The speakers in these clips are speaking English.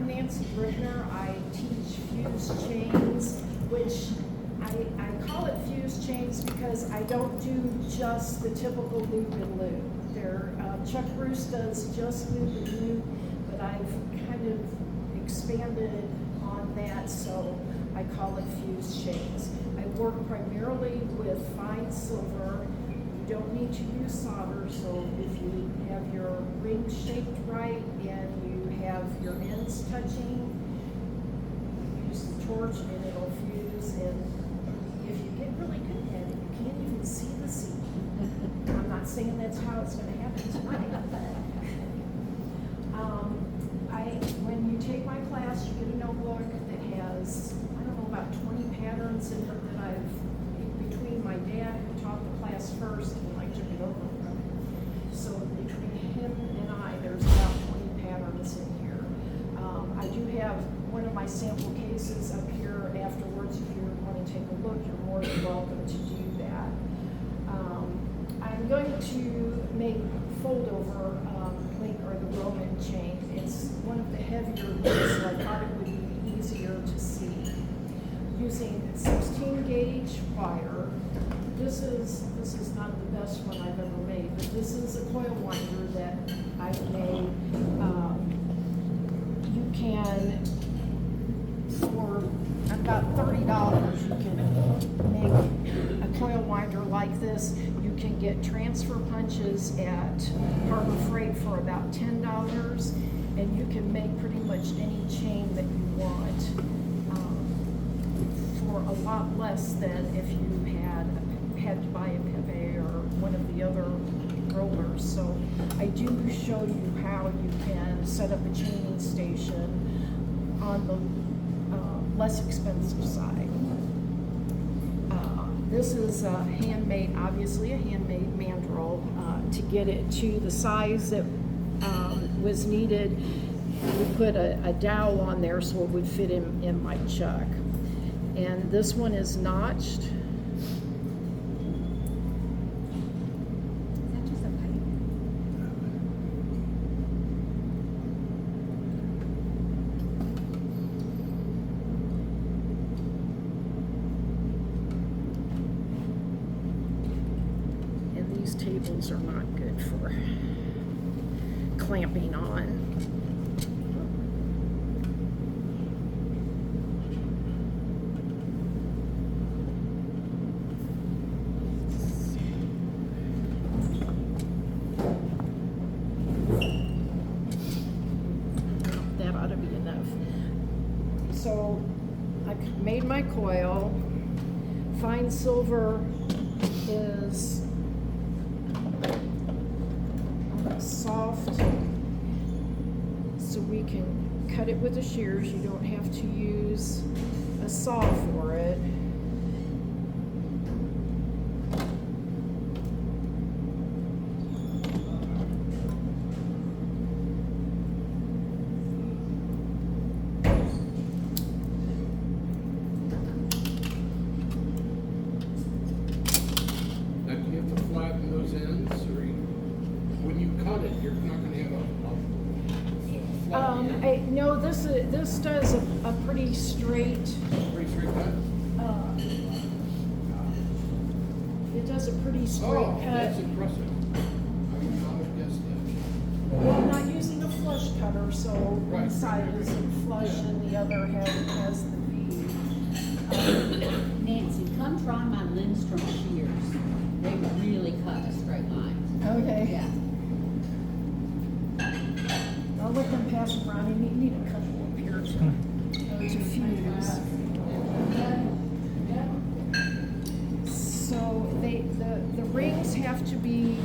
I'm Nancy Brickner. I teach fused chains, which I call it fused chains because I don't do just the typical loop and loop. Chuck Bruce does just loop and loop, but I've kind of expanded on that, so I call it fused chains. I work primarily with fine silver. You don't need to use solder, so if you have your ring shaped right and you have your ends touching, use the torch and it'll fuse. And if you get really good at it, you can't even see the seam. I'm not saying that's how it's going to happen tonight, but when you take my class, you get a notebook that has, I don't know, about 20 patterns in it that I've, between my dad who taught the class first and I took it over from him. So between him and I, there's about 20 patterns in here. I do have one of my sample cases up here afterwards. If you want to take a look, you're more than welcome to do that. I'm going to make fold over link or the Roman chain. It's one of the heavier ones, so I thought it would be easier to see. Using 16 gauge wire. This is not the best one I've ever made, but this is a coil winder that I've made. You can, for about $30, you can make a coil winder like this. You can get transfer punches at Harbor Freight for about $10, and you can make pretty much any chain that you want for a lot less than if you had to buy a Pepe or one of the other rollers. So I do show you how you can set up a chaining station on the less expensive side. This is a handmade, obviously a handmade mandrel. To get it to the size that was needed, we put a dowel on there so it would fit in my chuck. And this one is notched. These tables are not good for clamping on. That ought to be enough. So I made my coil. Fine silver is soft, so we can cut it with the shears. You don't have to use a saw for it. Now, do you have to flatten those ends, or when you cut it, you're not going to have a flat end? No, this does a pretty straight. Pretty straight cut? It does a pretty straight Oh, cut. that's impressive. I would not have guessed that. Well, I'm not using a flush cutter, so one Right. side isn't flush and the other has the V. Nancy, come try my Lindstrom shears. They really cut a straight line. Okay. Yeah. I'll let them pass around. You need a couple up here to fuse. So the rings have to be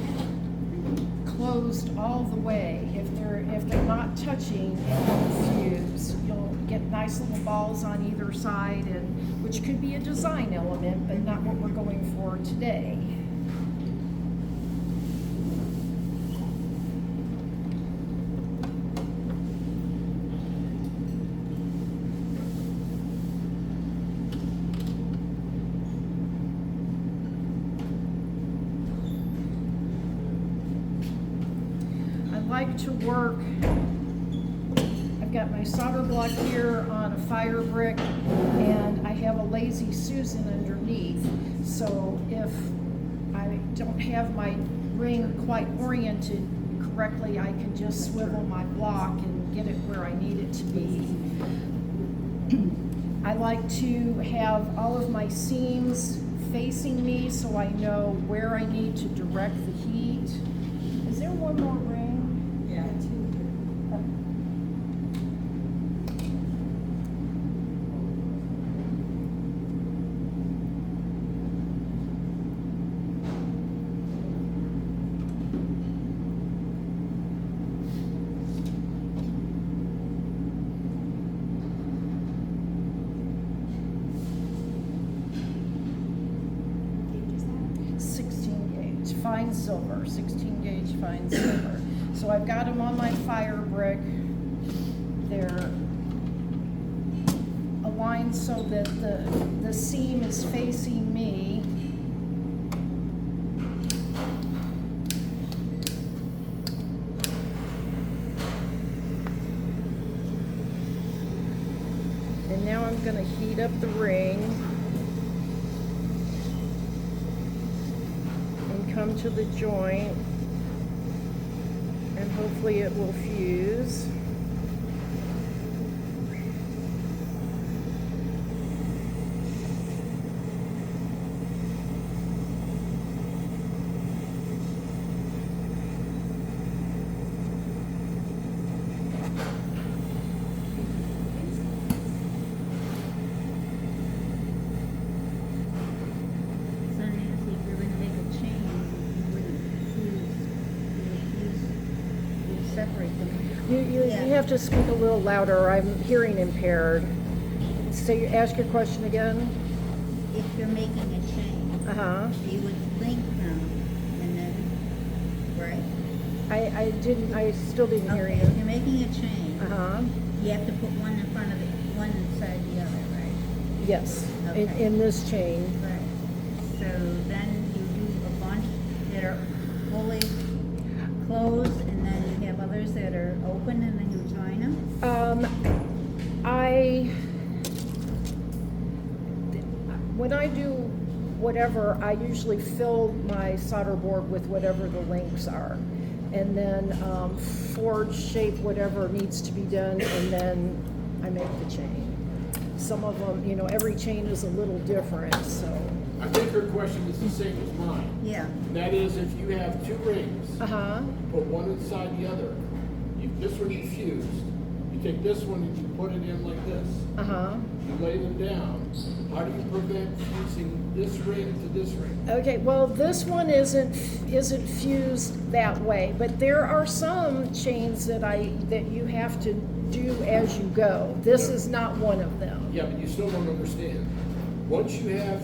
closed all the way. If they're not touching, it won't fuse. You'll get nice little balls on either side, and which could be a design element, but not what we're going for today. like to work, I've got got my solder block here on a fire brick, and I have a lazy Susan underneath. So if I don't have my ring quite oriented correctly, I can just swivel my block and get it where I need it to be. I like to have all of my seams facing me so I know where I need to direct the heat. Is there one more ring? Yeah. Gauge is that? 16 gauge, fine silver, 16 gauge fine silver. So I've got them on my fire brick. They're aligned so that the seam is facing me. And now I'm gonna heat up the ring and come to the joint, and hopefully it will fuse. So Nancy, if you're gonna make a chain, you wouldn't you'd separate them. You Yeah. have to speak a little louder, I'm hearing impaired. So you ask your question again? If you're making a chain, Uh-huh. you would link them and then, right? I still didn't hear Okay, you. if you're making a chain, Uh-huh, you have to put one in front of it, one inside the other, right? yes, in, Okay. in this chain. Right. So then you do a bunch that are fully closed, and then you have others that are open, and then you join them? When I do whatever, I usually fill my solder board with whatever the links are. And then forge shape whatever needs to be done, and then I make the chain. Some of them, you know, every chain is a little different, so. I think her question is the same as mine. Yeah. And that is, if you have two rings, Uh-huh, put one inside the other, this one you fused, you take this one and you put it in like this. uh-huh. You lay them down. How do you prevent fusing this ring to this ring? Okay, well, this one isn't fused that way, but there are some chains that you have to do as you go. This is not one of them. Yeah, but you still don't understand. Once you have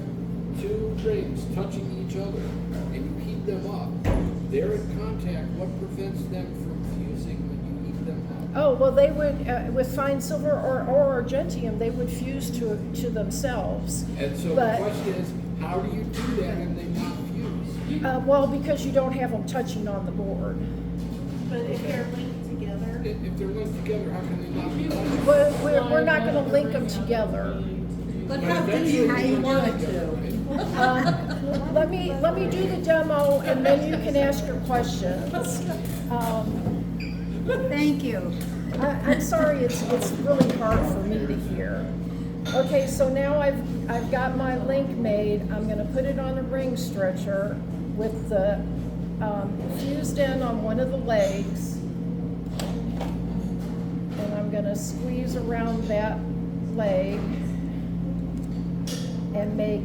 two rings touching each other and you heat them up, they're in contact. What prevents them from fusing when you heat them up? Oh, well, they would, with fine silver or argentium, they would fuse to themselves. And so But- the question is, how do you do that and they not fuse? Well, because you don't have them touching on the board. But if they're linked together, If they're linked together, how can they not be touching? But we're not gonna link them together. But how can you, how you want it to? Let me do the demo, and then you can ask your questions. Thank you. I'm sorry, it's really hard for me to hear. Okay, so now I've got my link made. I'm gonna put it on a ring stretcher with the fused end on one of the legs. And I'm gonna squeeze around that leg and make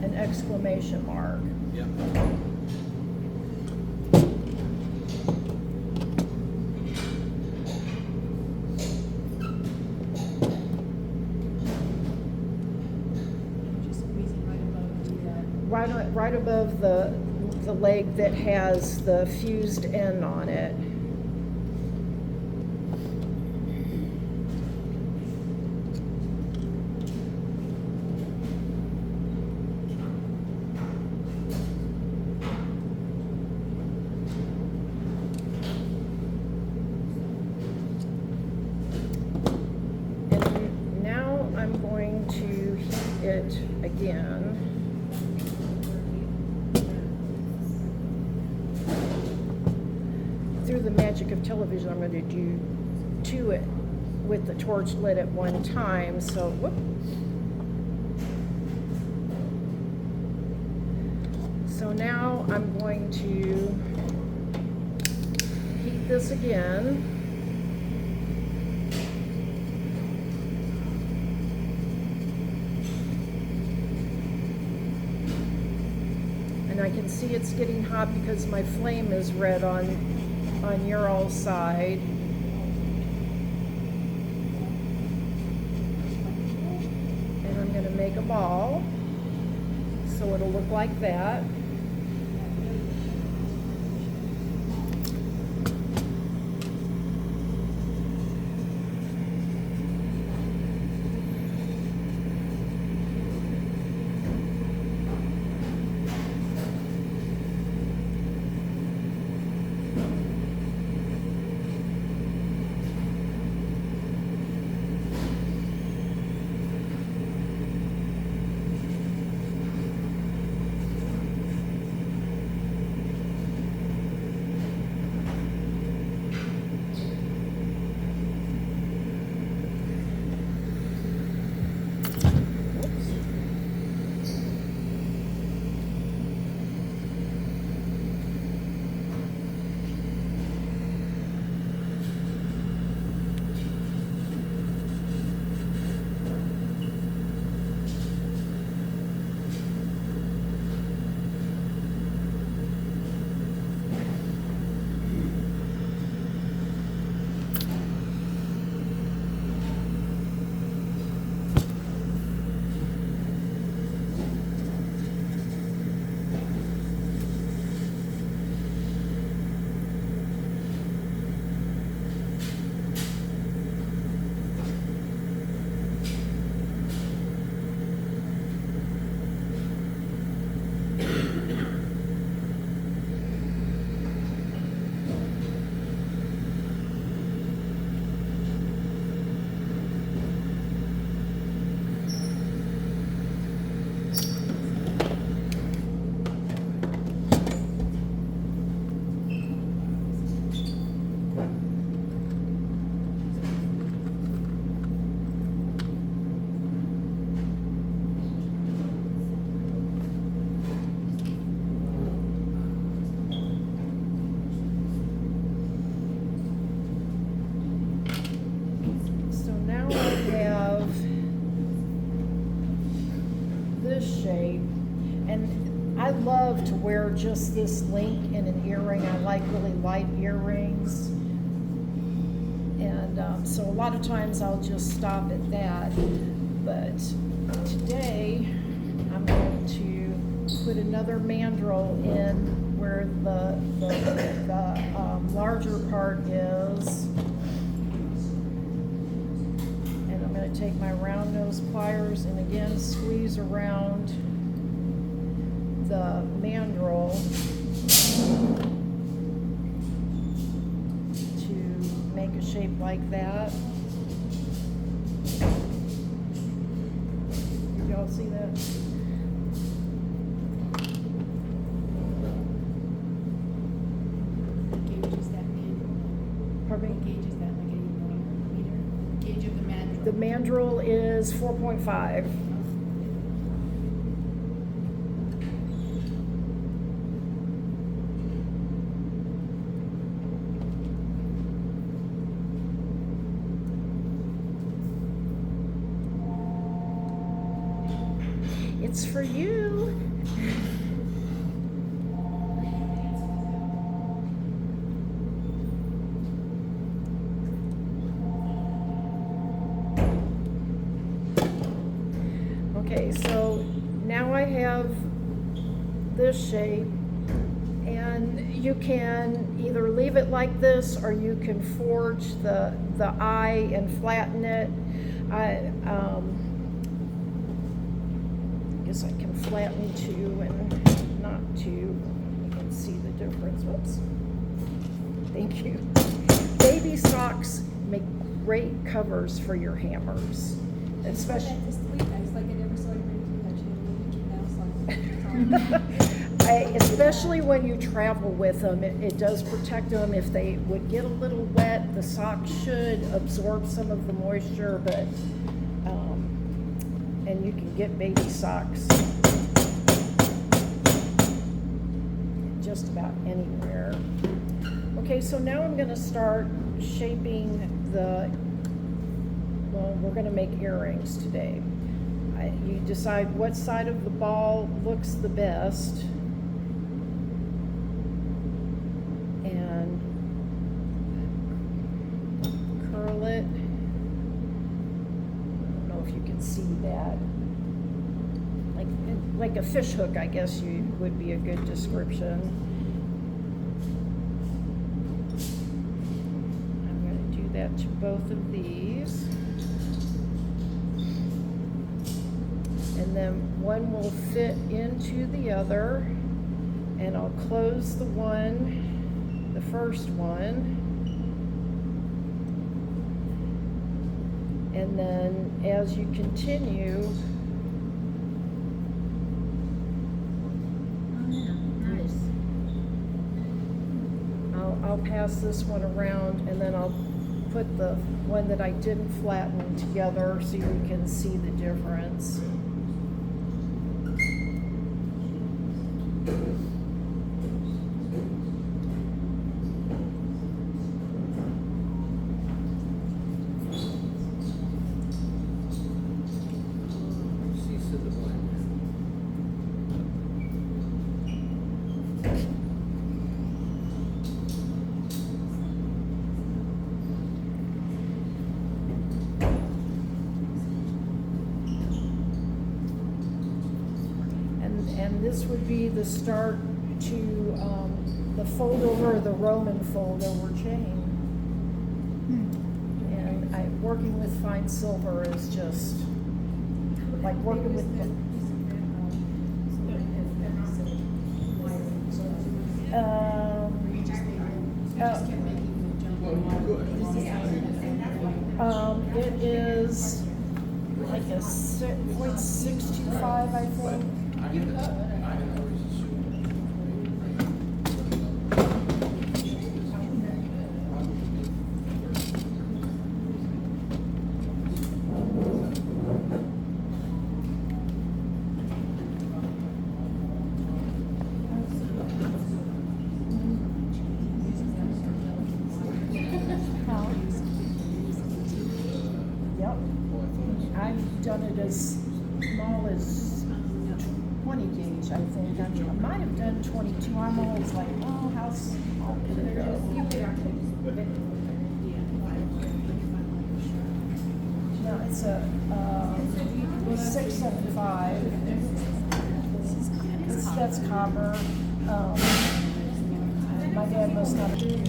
an exclamation mark. Yeah. just squeezing right above the, Right above the leg that has the fused end on it. again. Through the magic of television, I'm going to do 2 it with the torch lit at one time. So, whoop. So now I'm going to heat this again. And I can see it's getting hot because my flame is red on your all side. And I'm going to make a ball so it'll look like that. I love to wear just this link in an earring. I like really light earrings. And so a lot of times I'll just stop at that. But today I'm going to put another mandrel in where the larger part is. And I'm going to take my round nose pliers and again squeeze around the mandrel to make a shape like that. Y'all see that? What gauge is that mandrel? Pardon What me? gauge is that, like a meter? Gauge of the mandrel? The mandrel is 4.5. It's for you. Okay, so now I have this shape, and you can either leave it like this or you can forge the eye and flatten it. I guess I can flatten too and not too. You can see the difference. Whoops. Thank you. Baby socks make great covers for your hammers, especially. This week, I was like, I never saw you do that. You Especially when you travel with them, it does protect them. If they would get a little wet, the sock should absorb some of the moisture, but, and you can get baby socks just about anywhere. Okay, so now I'm gonna start shaping we're gonna make earrings today. You decide what side of the ball looks the best. And curl it. I don't know if you can see that. Like a fish hook, I guess would be a good description. I'm going to do that to both of these. And then one will fit into the other, and I'll close the first one. And then as you continue, I'll pass this one around, and then I'll put the one that I didn't flatten together so you can see the difference. And this would be the start to the fold over, the Roman fold over chain. And working with fine silver is just like working with it is like a 0.625, I think. Yep. I've done it as small as 20 gauge, I think. I might have done 22. I'm always like, oh, how small can it go? No, it's a 675. That's copper. My dad must not do it.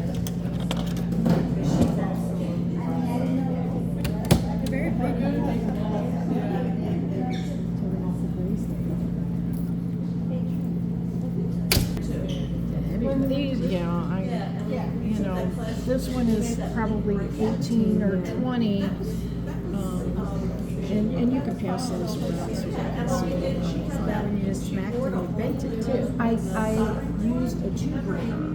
Very pretty. These, this one is probably 18 or 20. And you can pass those around so you can see. That one you just smacked it and you baked it too. I used a 2-grain.